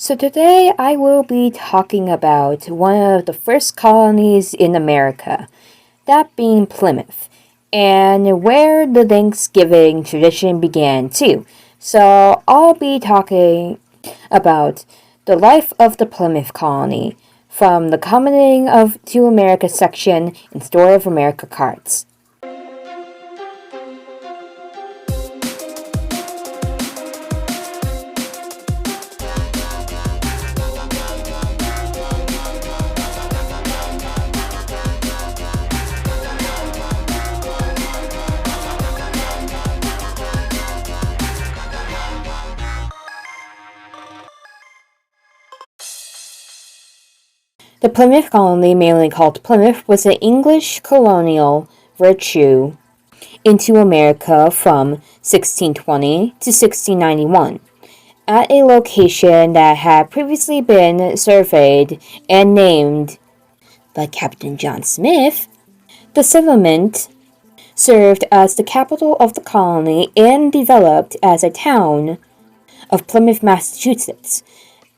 So today I will be talking about one of the first colonies in America, that being Plymouth, and where the Thanksgiving tradition began too. So I'll be talking about the life of the Plymouth colony, from the coming of to America section in Story of America cards. The Plymouth colony, mainly called Plymouth, was an English colonial venture into America from 1620 to 1691, at a location that had previously been surveyed and named by Captain John Smith. The settlement served as the capital of the colony and developed as a town of Plymouth, Massachusetts.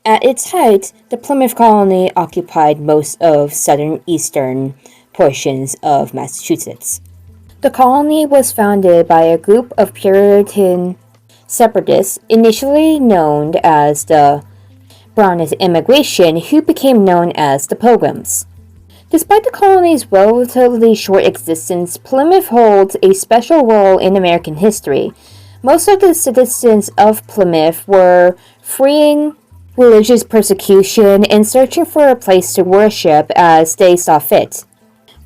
At its height, the Plymouth colony occupied most of southeastern portions of Massachusetts. The colony was founded by a group of Puritan separatists, initially known as the Brownist immigration, who became known as the Pilgrims. Despite the colony's relatively short existence, Plymouth holds a special role in American history. Most of the citizens of Plymouth were fleeing religious persecution and searching for a place to worship as they saw fit,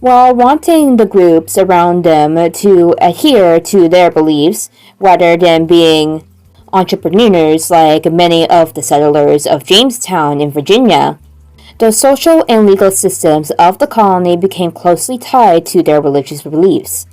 while wanting the groups around them to adhere to their beliefs rather than being entrepreneurs like many of the settlers of Jamestown in Virginia. The social and legal systems of the colony became closely tied to their religious beliefs.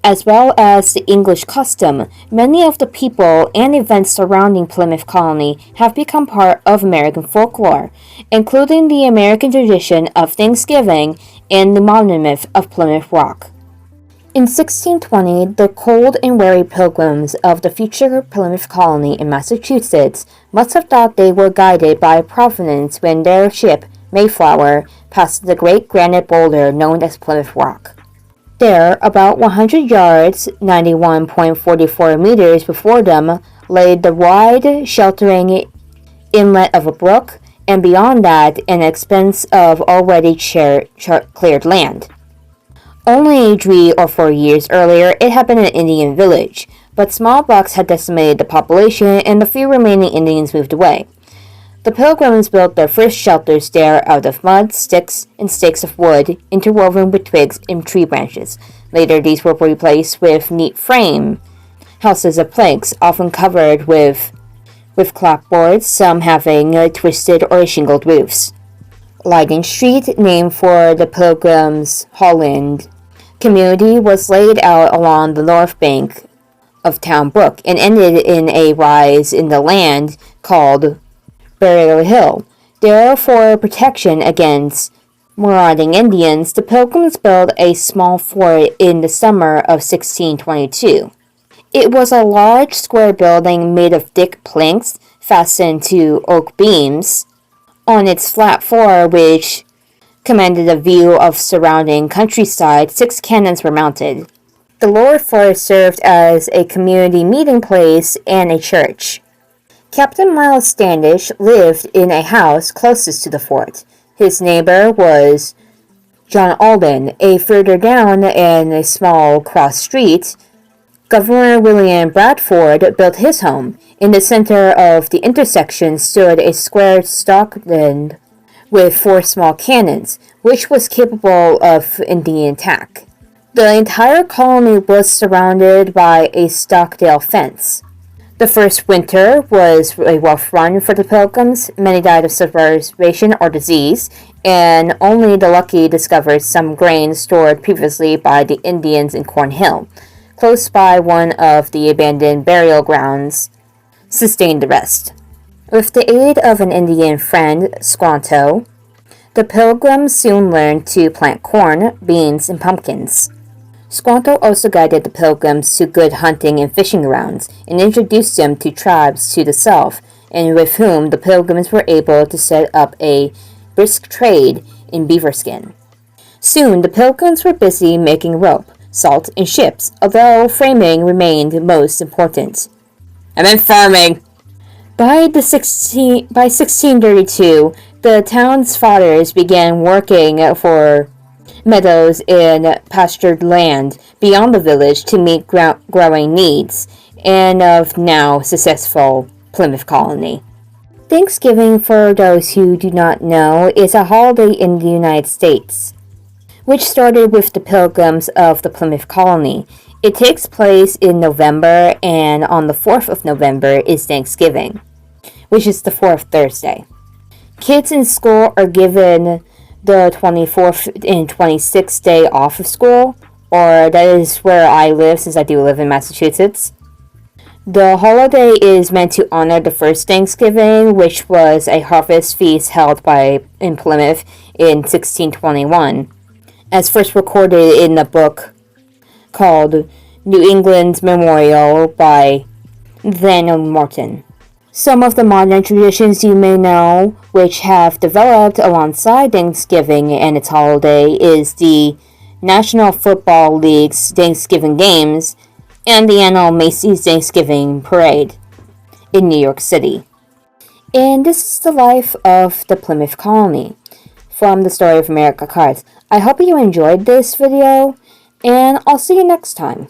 As well as the English custom, many of the people and events surrounding Plymouth colony have become part of American folklore, including the American tradition of Thanksgiving and the modern myth of Plymouth Rock. In 1620, the cold and wary pilgrims of the future Plymouth colony in Massachusetts must have thought they were guided by Providence when their ship, Mayflower, passed the great granite boulder known as Plymouth Rock. There, about 100 yards, 91.44 meters before them, lay the wide, sheltering inlet of a brook, and beyond that, an expanse of already cleared land. Only 3 or 4 years earlier, it had been an Indian village, but smallpox had decimated the population, and the few remaining Indians moved away. The Pilgrims built their first shelters there out of mud, sticks, and stakes of wood, interwoven with twigs and tree branches. Later, these were replaced with neat frame houses of planks, often covered with clapboards, some having twisted or shingled roofs. Ligon Street, named for the Pilgrims' Holland community, was laid out along the north bank of Town Brook and ended in a rise in the land called Burial Hill. There, for protection against marauding Indians, the Pilgrims built a small fort in the summer of 1622. It was a large square building made of thick planks fastened to oak beams. On its flat floor, which commanded a view of surrounding countryside, 6 cannons were mounted. The lower floor served as a community meeting place and a church. Captain Miles Standish lived in a house closest to the fort. His neighbor was John Alden. Further down in a small cross street, Governor William Bradford built his home. In the center of the intersection stood a square stockade with 4 small cannons, which was capable of Indian attack. The entire colony was surrounded by a Stockdale fence. The first winter was a rough run for the Pilgrims. Many died of starvation or disease, and only the lucky discovered some grain stored previously by the Indians in Cornhill, close by one of the abandoned burial grounds, sustained the rest. With the aid of an Indian friend, Squanto, the Pilgrims soon learned to plant corn, beans, and pumpkins. Squanto also guided the Pilgrims to good hunting and fishing grounds, and introduced them to tribes to the south, and with whom the Pilgrims were able to set up a brisk trade in beaver skin. Soon the Pilgrims were busy making rope, salt, and ships, although framing remained most important. And then farming! By 1632, the town's fathers began working for meadows and pastured land beyond the village to meet growing needs and of now successful Plymouth colony. Thanksgiving, for those who do not know, is a holiday in the United States, which started with the Pilgrims of the Plymouth colony. It takes place in November, and on the 4th of November is Thanksgiving, which is the 4th Thursday. Kids in school are given the 24th and 26th day off of school, or that is where I live since I do live in Massachusetts. The holiday is meant to honor the first Thanksgiving, which was a harvest feast held in Plymouth in 1621, as first recorded in a book called New England's Memorial by Nathaniel Morton. Some of the modern traditions you may know, which have developed alongside Thanksgiving and its holiday, is the National Football League's Thanksgiving Games and the annual Macy's Thanksgiving Parade in New York City. And this is the life of the Plymouth colony from the Story of America cards. I hope you enjoyed this video, and I'll see you next time.